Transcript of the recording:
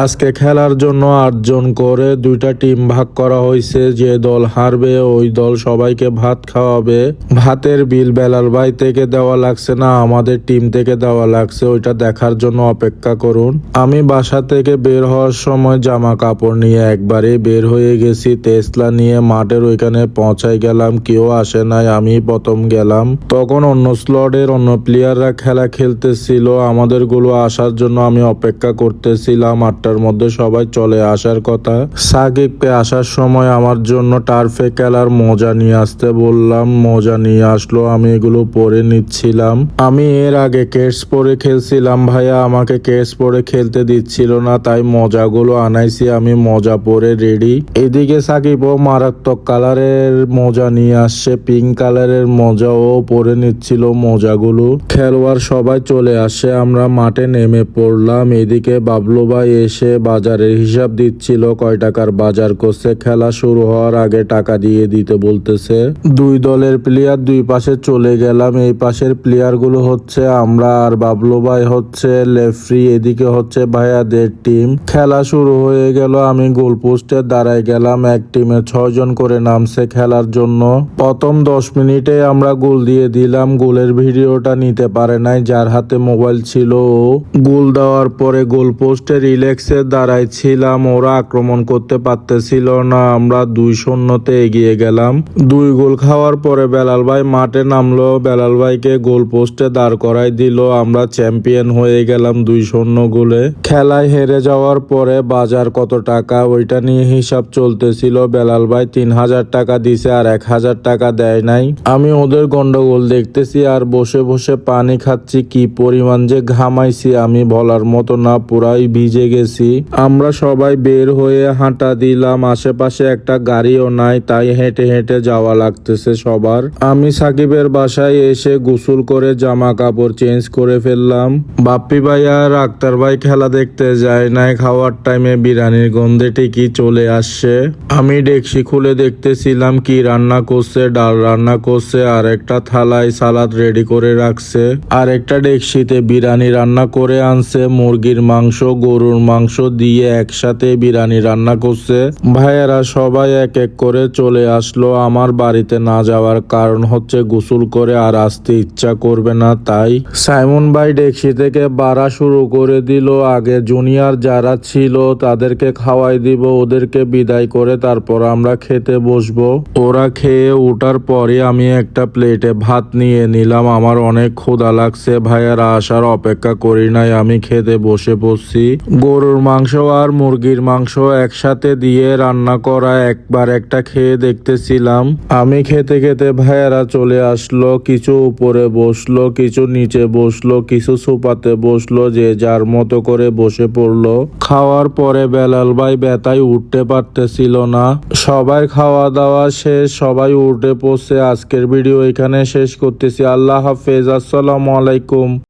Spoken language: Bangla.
আজকে খেলার জন্য 8 জন করে 2টা টিম ভাগ করা হয়েছে। যে দল হারবে ওই দল সবাইকে ভাত খাওয়াবে। ভাতের বিল বেলাল ভাই থেকে দেওয়া লাগছে না আমাদের টিম থেকে দেওয়া লাগছে, ওইটা দেখার জন্য অপেক্ষা করুন। আমি বাসা থেকে বের হওয়ার সময় জামা কাপড় নিয়ে একবারে বের হয়ে গেছি। টেসলা নিয়ে মাঠের ওইখানে পৌঁছাই গেলাম, কেউ আসে নাই, আমি প্রথম গেলাম। তখন অন্য স্লটের অন্য প্লেয়াররা খেলা খেলতেছিল, আমাদের গুলো আসার জন্য আমি অপেক্ষা করতেছিলাম। 8টার মধ্যে সবাই চলে আসার কথা। সাকিবকে আসার সময় আমার জন্য টার্ফে খেলার মোজা নিয়ে আসতে বললাম, মোজা নিয়ে আসলো, আমি এগুলো পরে নিচ্ছিলাম। আমি এর আগে কেটস পরে খেলছিলাম, ভাইয়া আমাকে কেটস পরে খেলতে দিচ্ছিল না, তাই মোজাগুলো আনাইছি, আমি মোজা পরে রেডি। এদিকে সাকিবও মারাত্মক কালারের মোজা নিয়ে আসছে, পিঙ্ক কালারের মোজাও পরে নিচ্ছিল মোজাগুলো। খেলোয়াড় সবাই চলে আসে, আমরা মাঠে নেমে পড়লাম। এদিকে বাবলু ভাই এসে বাজারের হিসাব দিচ্ছিল, কয় টাকার বাজার করছে। খেলা শুরু হওয়ার আগে টাকা দিয়ে দিতে বলতেছে। দুই দলের প্লেয়ার দুই পাশে চলে গেলাম। এই পাশের প্লেয়ার গুলো হচ্ছে আমরা আর বাবলু ভাই হচ্ছে লেফরি, এদিকে হচ্ছে ভাইয়াদের টিম। খেলা শুরু হয়ে গেল, আমি গোল পোস্টে দাঁড়ায় গেলাম। এক টিমে 6 জন করে নামছে খেলার জন্য। প্রথম 10 মিনিটে আমরা গোল দিয়ে দিলাম। গোলের ভিডিওটা নিতে পারে নাই, যার হাতে মোবাইল ছিল ও। গোল দেওয়ার পরে গোল পোস্টে রিল্যাক্সে দাঁড়ায় ছিলাম, ওরা আক্রমণ করতে পারতেছিল না, আমরা 2-0 এগিয়ে গেলাম। 2 গোল খাওয়ার পরে বেলাল ভাই মাঠে নামলো, বেলাল ভাইকে গোল পোস্টে দাঁড় করাই দিল, আমরা চ্যাম্পিয়ন হয়ে গেলাম 2-0 গোলে। খেলায় হেরে যাওয়ার পরে বাজার কত টাকা ওইটা নিয়ে হিসাব চলতেছিল। বেলাল ভাই 3000 টাকা দিছে আর 1000 টাকা দেয় নাই। আমি ওদের গন্ডগোল দেখতেছি আর বসে বসে পানি খাচ্ছি, কি পরিমাণ যে ঘামাইছি আমি বলার মতো না, পুরাই ভিজে গেছি। আমরা সবাই বের হয়ে হাঁটা দিলাম, আশেপাশে একটা গাড়িও নাই, তাই হেঁটে হেঁটে যাওয়া লাগতেছে সবার। আমি সাকিবের বাসায় এসে গোসল করে জামা কাপড় চেঞ্জ করে ফেললাম। বাপ্পি ভাই আর আক্তার ভাই খেলা দেখতে যায় নাই, খাওয়ার টাইমে বিরিয়ানির গন্ধে ঠিকই চলে আসছে। আমি ডেকসি খুলে দেখতেছিলাম কি রান্না করছে, ডাল রান্না করছে, আর একটা থালায় সালাদ রেডি করে রাখছে, আর একটা ডেকসিতে বিরিয়ানি রান্না করে আনছে। মুরগির মাংস গরুর মাংস দিয়ে একসাথে বিরিয়ানি রান্না করছে। ভাইয়েরা সবাই এক এক করে চলে আসলো। আমার বাড়িতে না যাওয়ার কারণ হচ্ছে গোসল করে আর আসতে ইচ্ছা করবে না, তাই সাইমন ভাই ডেকসি থেকে বাড়া শুরু করে দিল। আগে জুনিয়র যারা ছিল তাদেরকে খাওয়াই দিব, ওদেরকে বিদায় করে তারপর আমরা খেতে বসবো। ওরা খেয়ে ওঠার পরে আমি একটা প্লেটে ভাত নিয়ে নিলাম, আমার অনেক ক্ষুধা লাগছে। ভাইয়ারা আসার অপেক্ষা করি নাই, আমি খেতে বসে পড়ছি। গরুর মাংস আর মুরগির মাংস একসাথে দিয়ে রান্না করা, একবার একটা খেয়ে দেখতেছিলাম। আমি খেতে খেতে ভাইয়ারা চলে আসলো, কিছু উপরে বসলো, কিছু নিচে বসলো, কিছু সোফাতে বসলো, যে যার মতো করে বসে পড়লো। খাওয়ার পরে বেলাল ভাই ব্যথায় উঠতে পারতেছিল না। সবাই খাওয়া দাওয়া শেষ, সবাই উঠে পড়ছে। আজকের ভিডিও এখানে শেষ করতেছি। আল্লাহ হাফেজ, আসসালামু আলাইকুম।